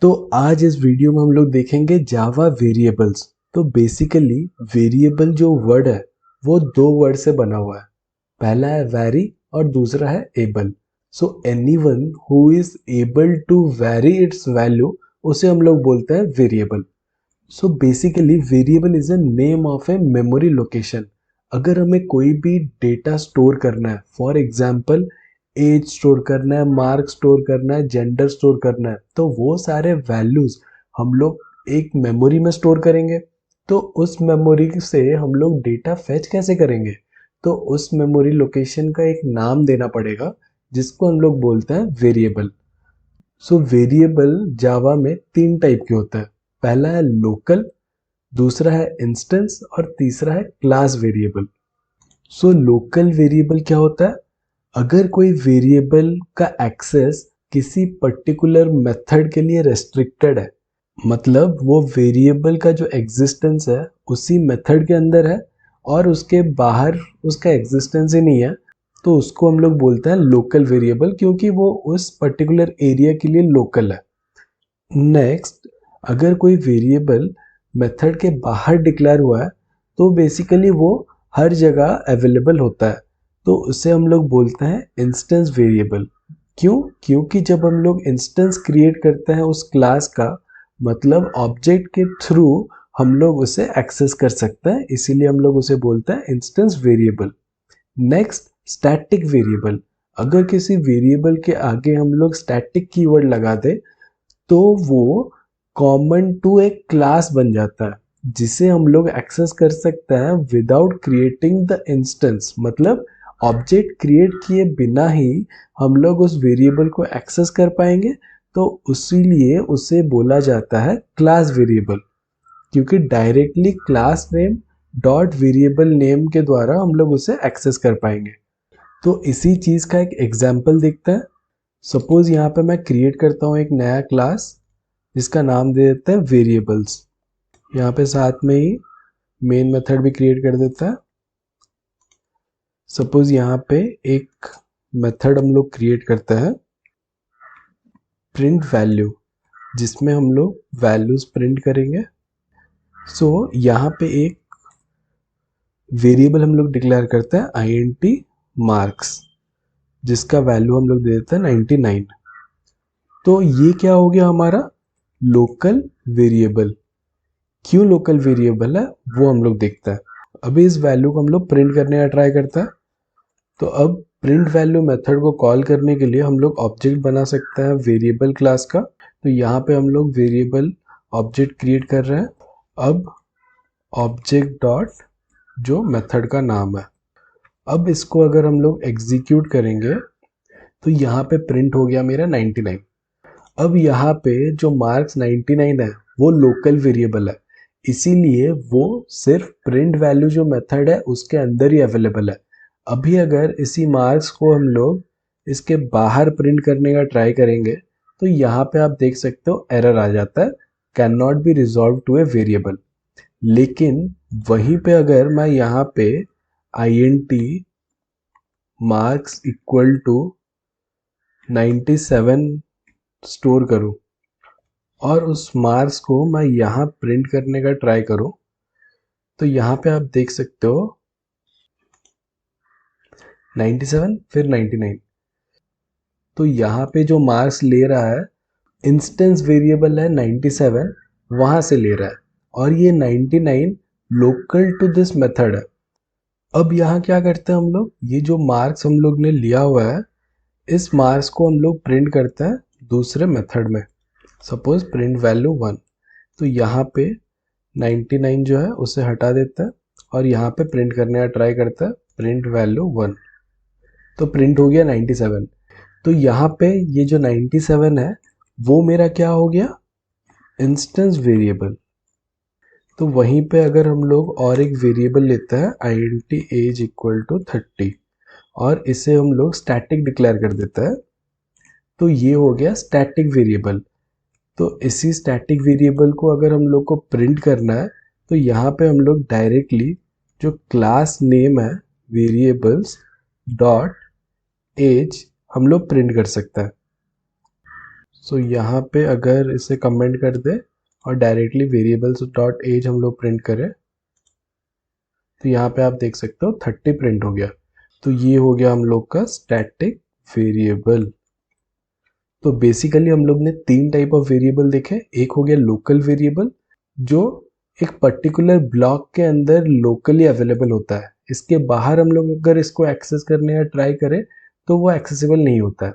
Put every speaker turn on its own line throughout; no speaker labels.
तो आज इस वीडियो में हम लोग देखेंगे जावा वेरिएबल्स। तो बेसिकली वेरिएबल जो वर्ड है वो दो वर्ड से बना हुआ है। पहला है वैरी और दूसरा है able. So anyone who is able to vary its value उसे हम लोग बोलते हैं variable. So basically variable is a name of a memory location. अगर हमें कोई भी डेटा स्टोर करना है, फॉर एग्जाम्पल एज स्टोर करना है, मार्क स्टोर करना है, जेंडर स्टोर करना है, तो वो सारे वैल्यूज हम लोग एक मेमोरी में स्टोर करेंगे। तो उस मेमोरी से हम लोग डेटा फेच कैसे करेंगे? तो उस मेमोरी लोकेशन का एक नाम देना पड़ेगा जिसको हम लोग बोलते हैं वेरिएबल। सो वेरिएबल जावा में तीन टाइप के होते हैं। पहला है लोकल, दूसरा है इंस्टेंस और तीसरा है class variable. So local variable क्या होता है? अगर कोई वेरिएबल का एक्सेस किसी पर्टिकुलर मेथड के लिए रेस्ट्रिक्टेड है, मतलब वो वेरिएबल का जो एग्जिस्टेंस है उसी मेथड के अंदर है और उसके बाहर उसका एग्जिस्टेंस ही नहीं है, तो उसको हम लोग बोलते हैं लोकल वेरिएबल, क्योंकि वो उस पर्टिकुलर एरिया के लिए लोकल है। नेक्स्ट, अगर कोई वेरिएबल मेथड के बाहर डिक्लेयर हुआ है तो बेसिकली वो हर जगह अवेलेबल होता है, तो उसे हम लोग बोलते हैं इंस्टेंस वेरिएबल। क्यों? क्योंकि जब हम लोग इंस्टेंस क्रिएट करते हैं उस क्लास का, मतलब ऑब्जेक्ट के थ्रू हम लोग उसे एक्सेस कर सकते हैं, इसीलिए हम लोग उसे बोलते हैं instance variable. Next, static variable. अगर किसी वेरिएबल के आगे हम लोग स्टैटिक कीवर्ड लगा दे तो वो कॉमन टू एक क्लास बन जाता है जिसे हम लोग एक्सेस कर सकते हैं विदाउट क्रिएटिंग द इंस्टेंस। मतलब ऑब्जेक्ट क्रिएट किए बिना ही हम लोग उस वेरिएबल को एक्सेस कर पाएंगे, तो उसीलिए उसे बोला जाता है क्लास वेरिएबल, क्योंकि directly class name dot variable name के द्वारा हम लोग उसे एक्सेस कर पाएंगे। तो इसी चीज का एक एग्जाम्पल देखते हैं। सपोज यहाँ पे मैं क्रिएट करता हूँ एक नया क्लास जिसका नाम दे देते हैं वेरिएबल्स। यहाँ पे साथ में ही मेन मेथड भी क्रिएट कर देता है। सपोज यहाँ पे एक मेथड हम लोग क्रिएट करते हैं प्रिंट वैल्यू, जिसमें हम लोग वैल्यूज प्रिंट करेंगे। सो यहाँ पे एक वेरिएबल हम लोग डिक्लेयर करते हैं int मार्क्स, जिसका वैल्यू हम लोग दे देते हैं 99। तो ये क्या हो गया हमारा लोकल वेरिएबल। क्यों लोकल वेरिएबल है वो हम लोग देखते हैं। अभी इस वैल्यू को हम लोग प्रिंट करने का ट्राई करते हैं। तो अब प्रिंट वैल्यू मेथड को कॉल करने के लिए हम लोग ऑब्जेक्ट बना सकते हैं वेरिएबल क्लास का। तो यहाँ पे हम लोग वेरिएबल ऑब्जेक्ट क्रिएट कर रहे हैं। अब ऑब्जेक्ट डॉट जो मेथड का नाम है, अब इसको अगर हम लोग एग्जीक्यूट करेंगे तो यहाँ पे प्रिंट हो गया मेरा 99। अब यहाँ पे जो मार्क्स 99 है वो लोकल वेरिएबल है, इसीलिए वो सिर्फ प्रिंट वैल्यू जो मेथड है उसके अंदर ही अवेलेबल है। अभी अगर इसी मार्क्स को हम लोग इसके बाहर प्रिंट करने का ट्राई करेंगे तो यहाँ पे आप देख सकते हो एरर आ जाता है, cannot be resolve to a variable. लेकिन वहीं पे अगर मैं यहाँ पे int marks equal to 97 store करूं और उस मार्क्स को मैं यहाँ प्रिंट करने का ट्राई करूं, तो यहाँ पे आप देख सकते हो 97 फिर 99। तो यहाँ पे जो मार्क्स ले रहा है इंस्टेंस वेरिएबल है 97, वहां से ले रहा है, और ये 99 लोकल टू दिस मेथड है। अब यहाँ क्या करते हैं हम लोग, ये जो मार्क्स हम लोग ने लिया हुआ है इस मार्क्स को हम लोग प्रिंट करते हैं दूसरे मेथड में। सपोज प्रिंट वैल्यू 1, तो यहाँ पे 99 जो है उसे हटा देता है और यहाँ पे प्रिंट करने का ट्राई करता है प्रिंट वैल्यू 1, तो प्रिंट हो गया 97। तो यहाँ पे ये जो 97 है वो मेरा क्या हो गया, इंस्टेंस वेरिएबल। तो वहीं पे अगर हम लोग और एक वेरिएबल लेते हैं int age इक्वल टू 30 और इसे हम लोग स्टैटिक डिक्लेयर कर देता है, तो ये हो गया स्टैटिक वेरिएबल। तो इसी स्टैटिक वेरिएबल को अगर हम लोग को प्रिंट करना है तो यहाँ पे हम लोग डायरेक्टली जो क्लास नेम है वेरिएबल्स डॉट एज हम लोग प्रिंट कर सकते हैं। सो यहाँ पे अगर इसे कमेंट कर दे और डायरेक्टली वेरिएबल्स डॉट एज हम लोग प्रिंट करें तो यहाँ पे आप देख सकते हो 30 प्रिंट हो गया। तो ये हो गया हम लोग का स्टैटिक वेरिएबल। तो बेसिकली हम लोग ने 3 टाइप ऑफ वेरिएबल देखे। एक हो गया लोकल वेरिएबल जो एक पर्टिकुलर ब्लॉक के अंदर लोकली अवेलेबल होता है, इसके बाहर हम लोग अगर इसको एक्सेस करने या ट्राई करें तो वो एक्सेसिबल नहीं होता है।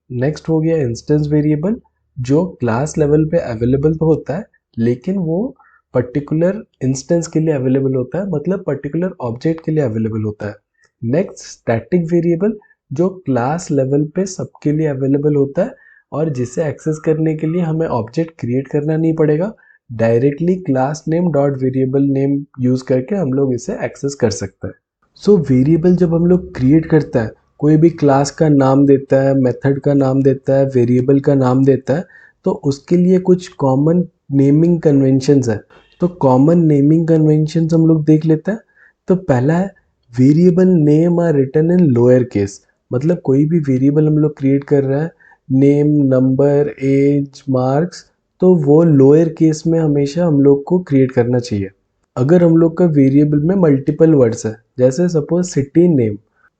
नेक्स्ट हो गया इंस्टेंस वेरिएबल जो क्लास लेवल पे अवेलेबल तो होता है लेकिन वो पर्टिकुलर इंस्टेंस के लिए अवेलेबल होता है, मतलब पर्टिकुलर ऑब्जेक्ट के लिए अवेलेबल होता है। नेक्स्ट स्टैटिक वेरिएबल जो क्लास लेवल पे सबके लिए अवेलेबल होता है और जिसे एक्सेस करने के लिए हमें ऑब्जेक्ट क्रिएट करना नहीं पड़ेगा, directly class name dot variable name use करके हम लोग इसे एक्सेस कर सकते हैं। सो वेरिएबल जब हम लोग क्रिएट करता है, कोई भी क्लास का नाम देता है, मेथड का नाम देता है, वेरिएबल का नाम देता है, तो उसके लिए कुछ कॉमन नेमिंग कन्वेंशंस है। तो कॉमन नेमिंग कन्वेंशंस हम लोग देख लेते हैं। तो पहला है variable name are written in lower case, मतलब कोई भी वेरिएबल हम लोग क्रिएट कर रहे हैं, नेम, नंबर, एज, मार्क्स, तो वो लोअर केस में हमेशा हम लोग को क्रिएट करना चाहिए। अगर हम लोग का वेरिएबल में मल्टीपल वर्ड्स है, जैसे सपोज सिटी नेम,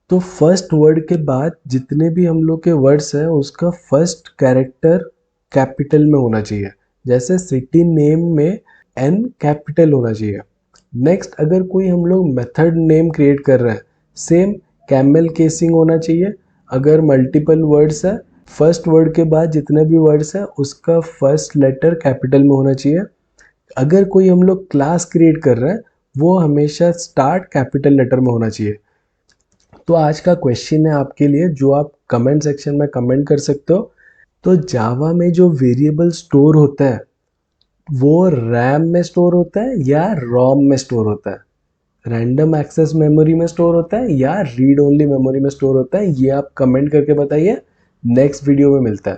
तो फर्स्ट वर्ड के बाद जितने भी हम लोग के वर्ड्स हैं उसका फर्स्ट कैरेक्टर कैपिटल में होना चाहिए। जैसे सिटी नेम में एन कैपिटल होना चाहिए। नेक्स्ट अगर कोई हम लोग मेथड नेम क्रिएट कर रहे हैं, सेम कैमल केसिंग होना चाहिए। अगर मल्टीपल वर्ड्स है, फर्स्ट वर्ड के बाद जितने भी वर्ड्स है उसका फर्स्ट लेटर कैपिटल में होना चाहिए। अगर कोई हम लोग क्लास क्रिएट कर रहे हैं वो हमेशा स्टार्ट कैपिटल लेटर में होना चाहिए। तो आज का क्वेश्चन है आपके लिए जो आप कमेंट सेक्शन में कमेंट कर सकते हो। तो जावा में जो वेरिएबल स्टोर होता है वो रैम में स्टोर होता है या रोम में स्टोर होता है, रैंडम एक्सेस मेमोरी में स्टोर होता है या रीड ओनली मेमोरी में स्टोर होता है, ये आप कमेंट करके बताइए। नेक्स्ट वीडियो में मिलता है।